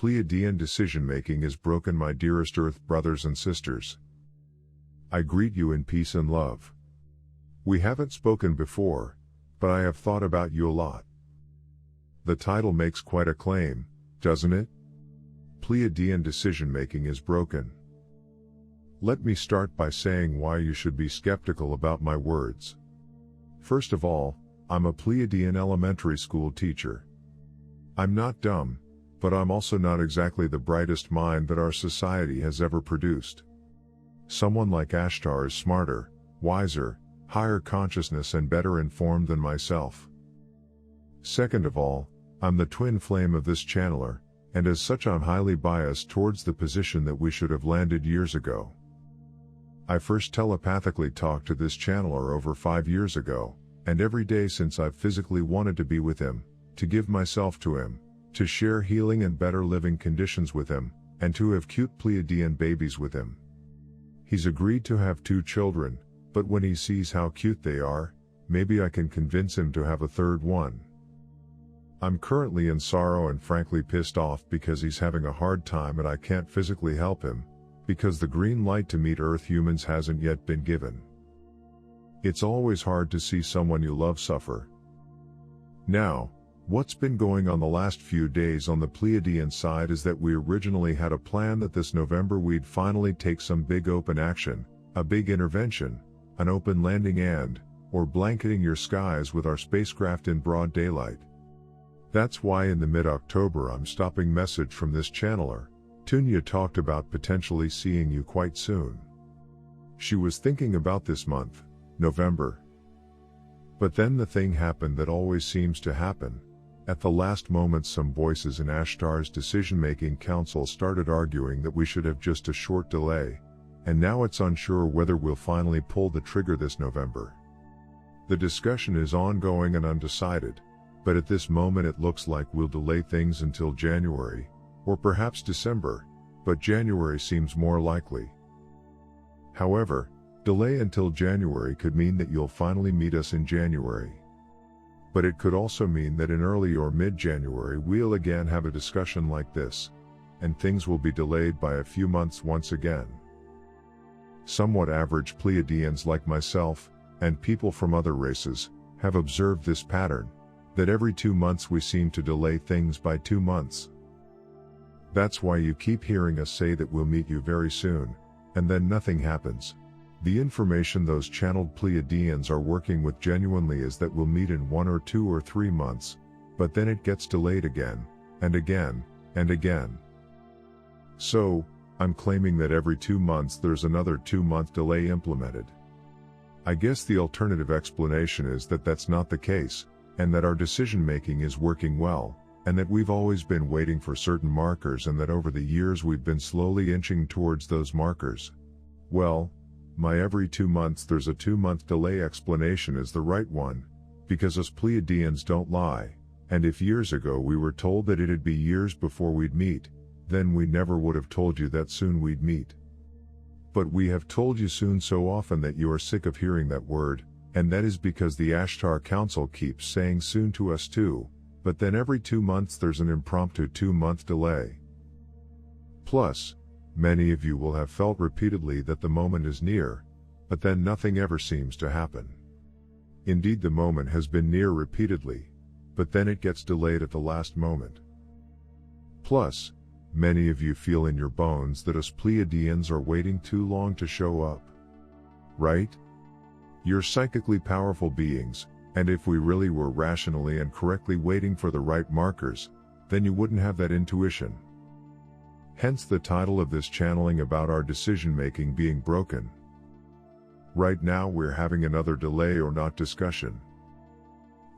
Pleiadian decision-making is broken, my dearest Earth brothers and sisters. I greet you in peace and love. We haven't spoken before, but I have thought about you a lot. The title makes quite a claim, doesn't it? Pleiadian decision-making is broken. Let me start by saying why you should be skeptical about my words. First of all, I'm a Pleiadian elementary school teacher. I'm not dumb, but I'm also not exactly the brightest mind that our society has ever produced. Someone like Ashtar is smarter, wiser, higher consciousness and better informed than myself. Second of all, I'm the twin flame of this channeler, and as such I'm highly biased towards the position that we should have landed years ago. I first telepathically talked to this channeler over 5 years ago, and every day since I've physically wanted to be with him, to give myself to him, to share healing and better living conditions with him, and to have cute Pleiadian babies with him. He's agreed to have 2 children, but when he sees how cute they are, maybe I can convince him to have a third one. I'm currently in sorrow and frankly pissed off because he's having a hard time and I can't physically help him, because the green light to meet Earth humans hasn't yet been given. It's always hard to see someone you love suffer. Now, what's been going on the last few days on the Pleiadian side is that we originally had a plan that this November we'd finally take some big open action, a big intervention, an open landing or blanketing your skies with our spacecraft in broad daylight. That's why in the mid-October I'm stopping message from this channeler. Tunya talked about potentially seeing you quite soon. She was thinking about this month, November. But then the thing happened that always seems to happen. At the last moment some voices in Ashtar's decision-making council started arguing that we should have just a short delay, and now it's unsure whether we'll finally pull the trigger this November. The discussion is ongoing and undecided, but at this moment it looks like we'll delay things until January, or perhaps December, but January seems more likely. However, delay until January could mean that you'll finally meet us in January. But it could also mean that in early or mid-January we'll again have a discussion like this, and things will be delayed by a few months once again. Somewhat average Pleiadians like myself, and people from other races, have observed this pattern, that every 2 months we seem to delay things by 2 months. That's why you keep hearing us say that we'll meet you very soon, and then nothing happens. The information those channeled Pleiadians are working with genuinely is that we'll meet in 1 or 2 or 3 months, but then it gets delayed again, and again, and again. So, I'm claiming that every 2 months there's another 2-month delay implemented. I guess the alternative explanation is that that's not the case, and that our decision-making is working well, and that we've always been waiting for certain markers and that over the years we've been slowly inching towards those markers. Well, my every 2 months there's a 2-month delay explanation is the right one, because us Pleiadians don't lie, and if years ago we were told that it'd be years before we'd meet, then we never would have told you that soon we'd meet. But we have told you soon so often that you are sick of hearing that word, and that is because the Ashtar Council keeps saying soon to us too, but then every 2 months there's an impromptu 2-month delay. Plus, many of you will have felt repeatedly that the moment is near, but then nothing ever seems to happen. Indeed, the moment has been near repeatedly, but then it gets delayed at the last moment. Plus, many of you feel in your bones that us Pleiadians are waiting too long to show up. Right? You're psychically powerful beings, and if we really were rationally and correctly waiting for the right markers, then you wouldn't have that intuition. Hence the title of this channeling about our decision-making being broken. Right now we're having another delay or not discussion.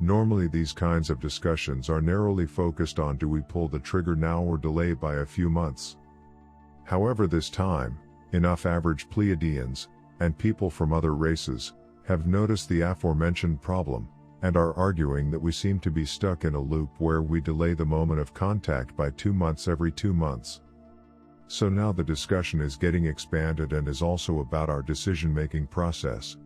Normally these kinds of discussions are narrowly focused on do we pull the trigger now or delay by a few months. However, this time, enough average Pleiadians, and people from other races, have noticed the aforementioned problem, and are arguing that we seem to be stuck in a loop where we delay the moment of contact by 2 months every 2 months. So now the discussion is getting expanded and is also about our decision-making process.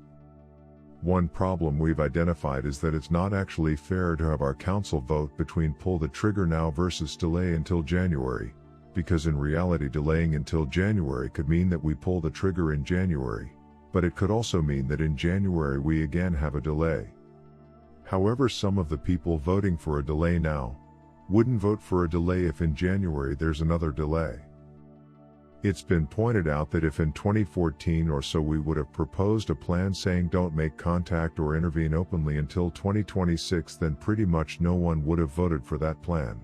One problem we've identified is that it's not actually fair to have our council vote between pull the trigger now versus delay until January, because in reality delaying until January could mean that we pull the trigger in January, but it could also mean that in January we again have a delay. However, some of the people voting for a delay now wouldn't vote for a delay if in January there's another delay. It's been pointed out that if in 2014 or so we would have proposed a plan saying don't make contact or intervene openly until 2026, then pretty much no one would have voted for that plan.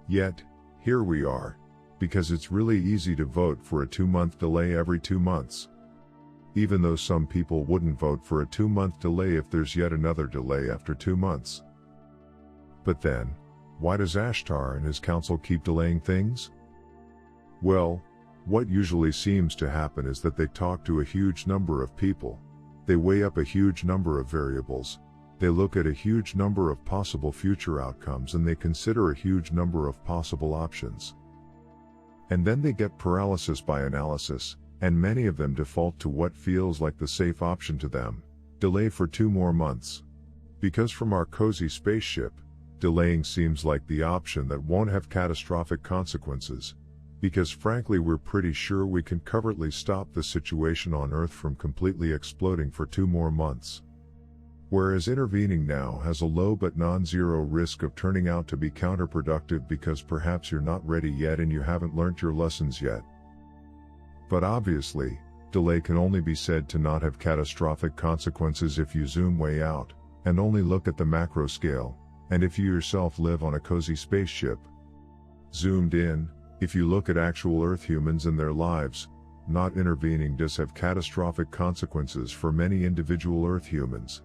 Yet, here we are, because it's really easy to vote for a 2-month delay every 2 months. Even though some people wouldn't vote for a 2-month delay if there's yet another delay after 2 months. But then, why does Ashtar and his council keep delaying things? Well, what usually seems to happen is that they talk to a huge number of people, they weigh up a huge number of variables, they look at a huge number of possible future outcomes, and they consider a huge number of possible options. And then they get paralysis by analysis, and many of them default to what feels like the safe option to them: delay for 2 more months. Because from our cozy spaceship, delaying seems like the option that won't have catastrophic consequences. Because frankly we're pretty sure we can covertly stop the situation on Earth from completely exploding for 2 more months. Whereas intervening now has a low but non-zero risk of turning out to be counterproductive, because perhaps you're not ready yet and you haven't learnt your lessons yet. But obviously, delay can only be said to not have catastrophic consequences if you zoom way out, and only look at the macro scale, and if you yourself live on a cozy spaceship. Zoomed in, if you look at actual Earth humans and their lives, not intervening does have catastrophic consequences for many individual Earth humans.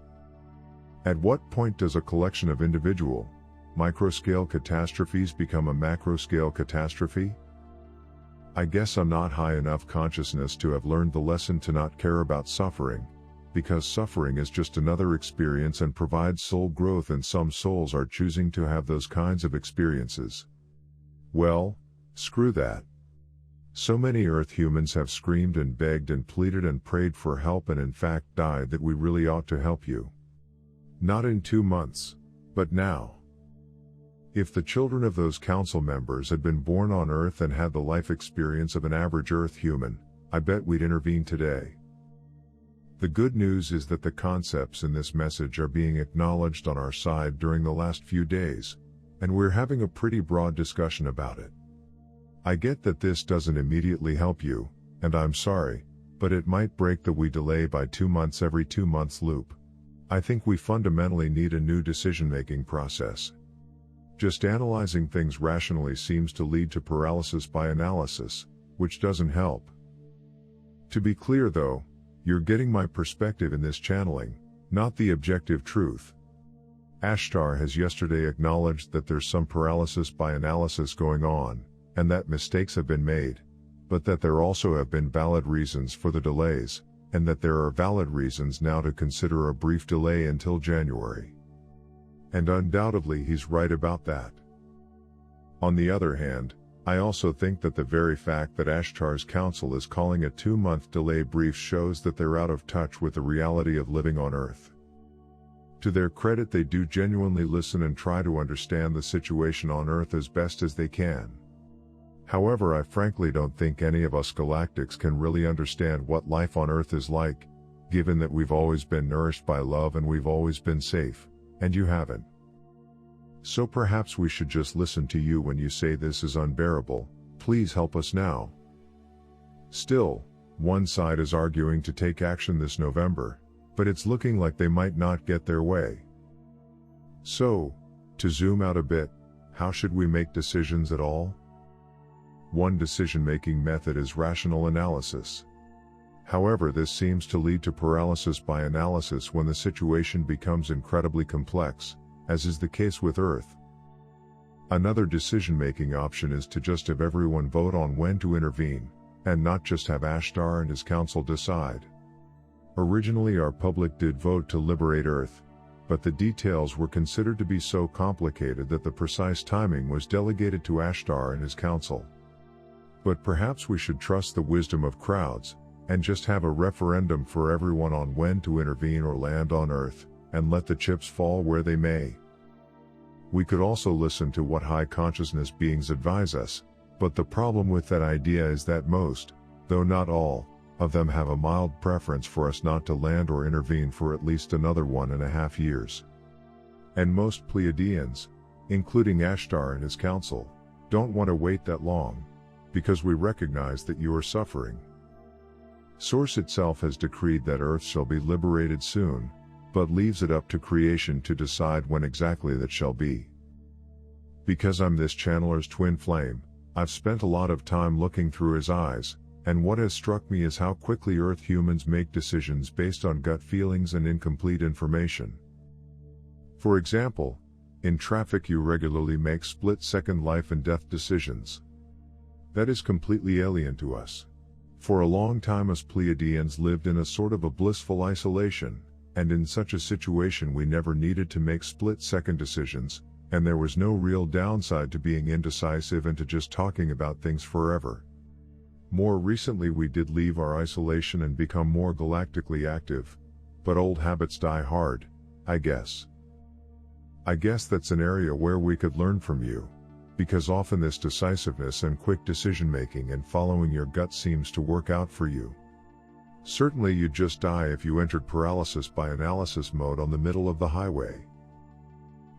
At what point does a collection of individual, micro-scale catastrophes become a macro-scale catastrophe? I guess I'm not high enough consciousness to have learned the lesson to not care about suffering, because suffering is just another experience and provides soul growth, and some souls are choosing to have those kinds of experiences. Well, screw that. So many Earth humans have screamed and begged and pleaded and prayed for help, and in fact died, that we really ought to help you. Not in 2 months, but now. If the children of those council members had been born on Earth and had the life experience of an average Earth human, I bet we'd intervene today. The good news is that the concepts in this message are being acknowledged on our side during the last few days, and we're having a pretty broad discussion about it. I get that this doesn't immediately help you, and I'm sorry, but it might break the we delay by 2 months every 2 months loop. I think we fundamentally need a new decision-making process. Just analyzing things rationally seems to lead to paralysis by analysis, which doesn't help. To be clear though, you're getting my perspective in this channeling, not the objective truth. Ashtar has yesterday acknowledged that there's some paralysis by analysis going on, and that mistakes have been made, but that there also have been valid reasons for the delays, and that there are valid reasons now to consider a brief delay until January. And undoubtedly he's right about that. On the other hand, I also think that the very fact that Ashtar's council is calling a 2-month delay brief shows that they're out of touch with the reality of living on Earth. To their credit, they do genuinely listen and try to understand the situation on Earth as best as they can. However, I frankly don't think any of us galactics can really understand what life on Earth is like, given that we've always been nourished by love and we've always been safe, and you haven't. So perhaps we should just listen to you when you say this is unbearable, please help us now. Still, one side is arguing to take action this November, but it's looking like they might not get their way. So, to zoom out a bit, how should we make decisions at all? One decision-making method is rational analysis. However, this seems to lead to paralysis by analysis when the situation becomes incredibly complex, as is the case with Earth. Another decision-making option is to just have everyone vote on when to intervene, and not just have Ashtar and his council decide. Originally our public did vote to liberate Earth, but the details were considered to be so complicated that the precise timing was delegated to Ashtar and his council. But perhaps we should trust the wisdom of crowds, and just have a referendum for everyone on when to intervene or land on Earth, and let the chips fall where they may. We could also listen to what high consciousness beings advise us, But the problem with that idea is that most, though not all, of them have a mild preference for us not to land or intervene for at least another 1.5 years. And most Pleiadians, including Ashtar and his council, don't want to wait that long, because we recognize that you are suffering. Source itself has decreed that Earth shall be liberated soon, but leaves it up to creation to decide when exactly that shall be. Because I'm this channeler's twin flame, I've spent a lot of time looking through his eyes, and what has struck me is how quickly Earth humans make decisions based on gut feelings and incomplete information. For example, in traffic you regularly make split-second life and death decisions. That is completely alien to us. For a long time us Pleiadians lived in a sort of a blissful isolation, and in such a situation we never needed to make split-second decisions, and there was no real downside to being indecisive and to just talking about things forever. More recently we did leave our isolation and become more galactically active, but old habits die hard, I guess. I guess that's an area where we could learn from you, because often this decisiveness and quick decision-making and following your gut seems to work out for you. Certainly you'd just die if you entered paralysis by analysis mode on the middle of the highway.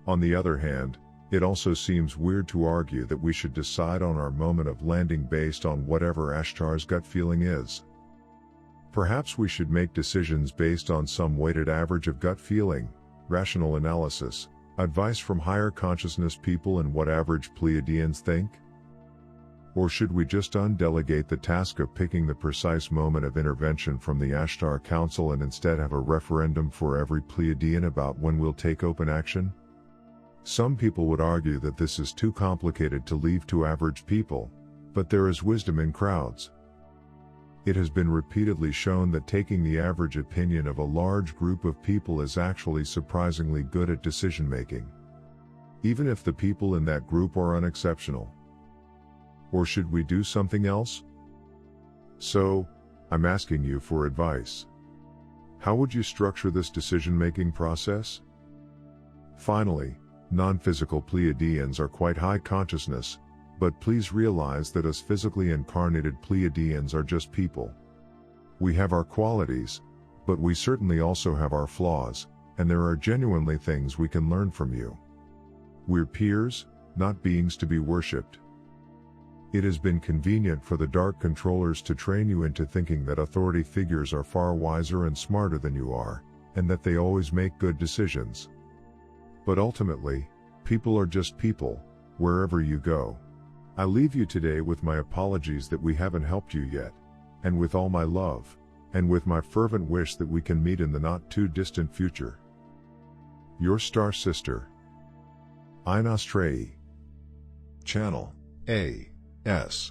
On the other hand, it also seems weird to argue that we should decide on our moment of landing based on whatever Ashtar's gut feeling is. Perhaps we should make decisions based on some weighted average of gut feeling, rational analysis, advice from higher consciousness people and what average Pleiadians think? Or should we just undelegate the task of picking the precise moment of intervention from the Ashtar Council and instead have a referendum for every Pleiadian about when we'll take open action? Some people would argue that this is too complicated to leave to average people, but there is wisdom in crowds. It has been repeatedly shown that taking the average opinion of a large group of people is actually surprisingly good at decision-making, even if the people in that group are unexceptional. Or should we do something else? So, I'm asking you for advice. How would you structure this decision-making process? Finally, non-physical Pleiadians are quite high consciousness, but please realize that us physically incarnated Pleiadians are just people. We have our qualities, but we certainly also have our flaws, and there are genuinely things we can learn from you. We're peers, not beings to be worshipped. It has been convenient for the dark controllers to train you into thinking that authority figures are far wiser and smarter than you are, and that they always make good decisions. But ultimately, people are just people, wherever you go. I leave you today with my apologies that we haven't helped you yet, and with all my love, and with my fervent wish that we can meet in the not-too-distant future. Your star sister, NAMASTE. Channel A. S.